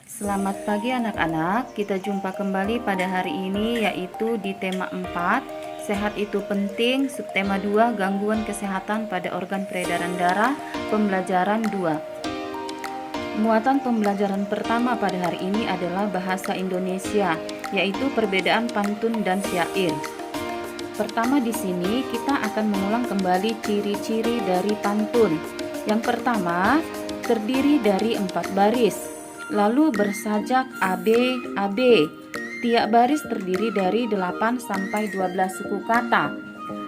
Selamat pagi anak-anak, kita jumpa kembali pada hari ini yaitu di tema 4, Sehat itu penting, subtema 2, Gangguan kesehatan pada organ peredaran darah, pembelajaran 2. Muatan pembelajaran pertama pada hari ini adalah bahasa Indonesia, yaitu perbedaan pantun dan syair. Pertama di sini kita akan mengulang kembali ciri-ciri dari pantun. Yang pertama, terdiri dari 4 baris. Lalu bersajak AB, AB. Tiap baris terdiri dari 8 sampai 12 suku kata.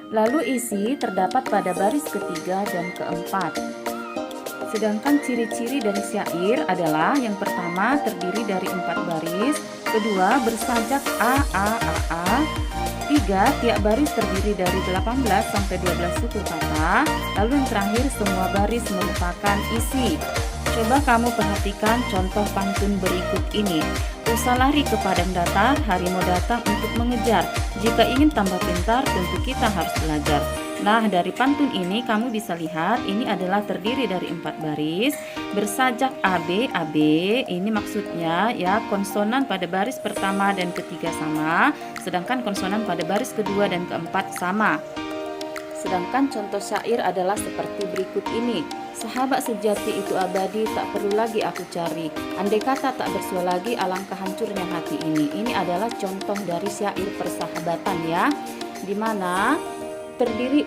Lalu isi terdapat pada baris ketiga dan keempat. Sedangkan ciri-ciri dari syair adalah yang pertama terdiri dari 4 baris, kedua bersajak A, A, A, A. Tiga, tiap baris terdiri dari 18 sampai 12 suku kata. Lalu yang terakhir semua baris merupakan isi. Coba kamu perhatikan contoh pantun berikut ini. Usah lari ke padang datar, harimau datang untuk mengejar. Jika ingin tambah pintar, tentu kita harus belajar. Nah, dari pantun ini kamu bisa lihat ini adalah terdiri dari 4 baris. Bersajak AB, AB. Ini maksudnya ya konsonan pada baris pertama dan ketiga sama, sedangkan konsonan pada baris kedua dan keempat sama. Sedangkan contoh syair adalah seperti berikut ini. Sahabat sejati itu abadi, tak perlu lagi aku cari. Andai kata tak bersua lagi, alangkah hancurnya hati ini. Ini adalah contoh dari syair persahabatan ya, dimana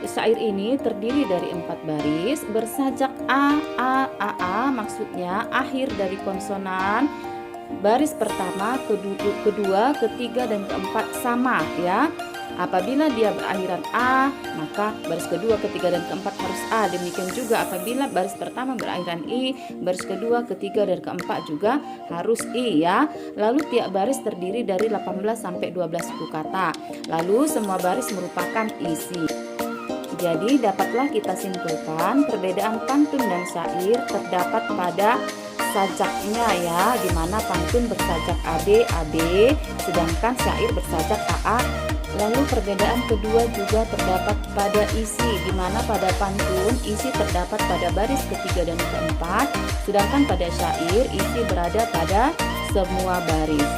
syair ini terdiri dari 4 baris. Bersajak A, A, A, A, maksudnya akhir dari konsonan baris pertama, kedua, ketiga, dan keempat sama ya. Apabila dia berakhiran A, maka baris kedua, ketiga, dan keempat harus A. Demikian juga apabila baris pertama berakhiran I, baris kedua, ketiga, dan keempat juga harus I ya. Lalu tiap baris terdiri dari 18 sampai 12 suku kata. Lalu semua baris merupakan isi. Jadi dapatlah kita simpulkan perbedaan pantun dan syair terdapat pada sajaknya ya, di mana pantun bersajak AB, AB, sedangkan syair bersajak AA. Lalu perbedaan kedua juga terdapat pada isi, di mana pada pantun isi terdapat pada baris ketiga dan keempat, sedangkan pada syair isi berada pada semua baris.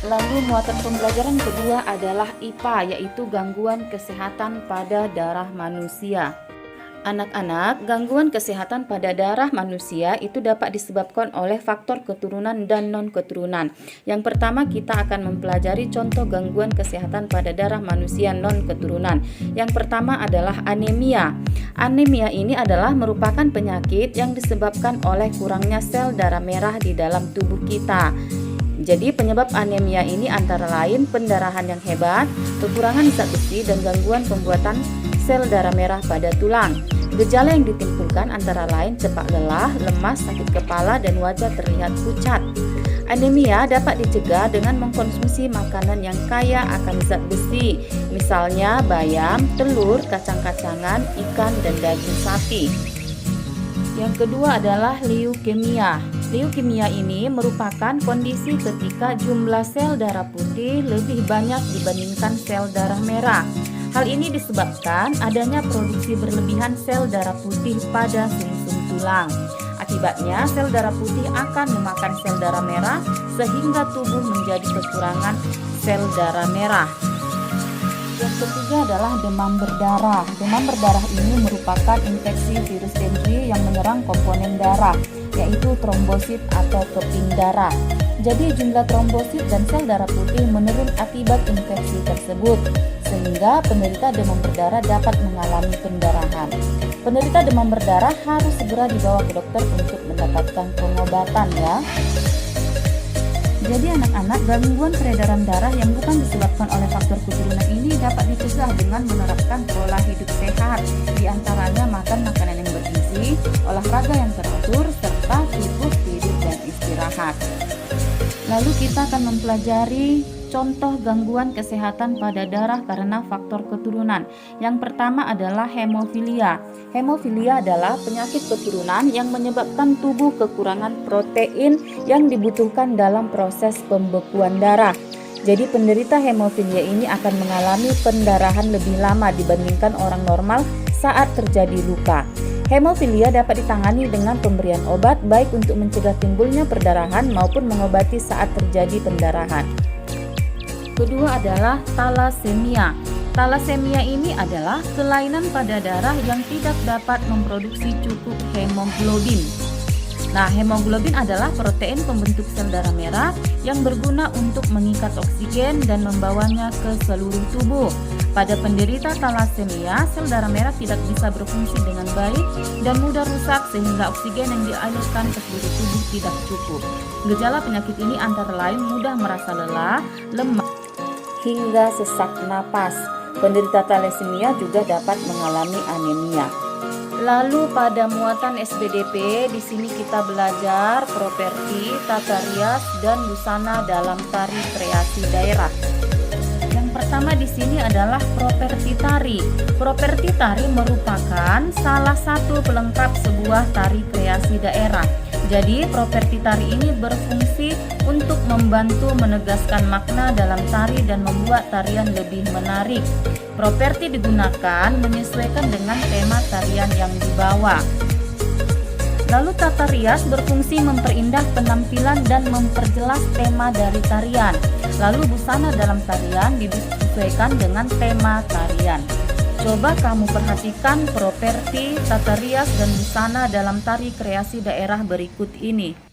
Lalu muatan pembelajaran kedua adalah IPA, yaitu gangguan kesehatan pada darah manusia. Anak-anak, gangguan kesehatan pada darah manusia itu dapat disebabkan oleh faktor keturunan dan non-keturunan. Yang pertama kita akan mempelajari contoh gangguan kesehatan pada darah manusia non-keturunan. Yang pertama adalah anemia. Anemia ini adalah merupakan penyakit yang disebabkan oleh kurangnya sel darah merah di dalam tubuh kita. Jadi penyebab anemia ini antara lain pendarahan yang hebat, kekurangan zat besi, dan gangguan pembuatan sel darah merah pada tulang. Gejala yang ditimbulkan antara lain cepat lelah, lemas, sakit kepala, dan wajah terlihat pucat. Anemia dapat dicegah dengan mengkonsumsi makanan yang kaya akan zat besi, misalnya bayam, telur, kacang-kacangan, ikan, dan daging sapi. Yang kedua adalah leukemia. Leukemia ini merupakan kondisi ketika jumlah sel darah putih lebih banyak dibandingkan sel darah merah. Hal ini disebabkan adanya produksi berlebihan sel darah putih pada sumsum tulang. Akibatnya sel darah putih akan memakan sel darah merah sehingga tubuh menjadi kekurangan sel darah merah. Yang ketiga adalah demam berdarah. Demam berdarah ini merupakan infeksi virus Dengue yang menyerang komponen darah, yaitu trombosit atau keping darah. Jadi jumlah trombosit dan sel darah putih menurun akibat infeksi tersebut, sehingga penderita demam berdarah dapat mengalami pendarahan. Penderita demam berdarah harus segera dibawa ke dokter untuk mendapatkan pengobatan ya. Jadi anak-anak, gangguan peredaran darah yang bukan disebabkan oleh faktor keturunan ini dapat dicegah dengan menerapkan pola hidup sehat, di antaranya makan makanan yang bergizi, olahraga yang teratur, serta cukup tidur dan istirahat. Lalu kita akan mempelajari contoh gangguan kesehatan pada darah karena faktor keturunan. Yang pertama adalah hemofilia. Hemofilia adalah penyakit keturunan yang menyebabkan tubuh kekurangan protein yang dibutuhkan dalam proses pembekuan darah. Jadi penderita hemofilia ini akan mengalami pendarahan lebih lama dibandingkan orang normal saat terjadi luka. Hemofilia dapat ditangani dengan pemberian obat baik untuk mencegah timbulnya perdarahan maupun mengobati saat terjadi pendarahan. Kedua adalah talasemia. Talasemia ini adalah kelainan pada darah yang tidak dapat memproduksi cukup hemoglobin. Nah, hemoglobin adalah protein pembentuk sel darah merah yang berguna untuk mengikat oksigen dan membawanya ke seluruh tubuh. Pada penderita talasemia, sel darah merah tidak bisa berfungsi dengan baik dan mudah rusak sehingga oksigen yang dialirkan ke seluruh tubuh tidak cukup. Gejala penyakit ini antara lain mudah merasa lelah, lemah, hingga sesak napas. Penderita talasemia juga dapat mengalami anemia. Lalu pada muatan SBDP, di sini kita belajar properti, tata rias, dan busana dalam tari kreasi daerah. Yang pertama di sini adalah properti tari. Properti tari merupakan salah satu pelengkap sebuah tari kreasi daerah. Jadi, properti tari ini berfungsi untuk membantu menegaskan makna dalam tari dan membuat tarian lebih menarik. Properti digunakan menyesuaikan dengan tema tarian yang dibawa. Lalu tata rias berfungsi memperindah penampilan dan memperjelas tema dari tarian. Lalu busana dalam tarian disesuaikan dengan tema tarian. Coba kamu perhatikan properti, tata rias, dan busana dalam tari kreasi daerah berikut ini.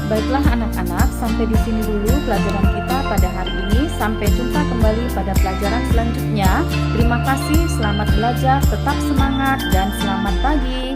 Baiklah anak-anak, sampai di sini dulu pelajaran kita pada hari ini. Sampai jumpa kembali pada pelajaran selanjutnya. Terima kasih, selamat belajar, tetap semangat, dan selamat pagi.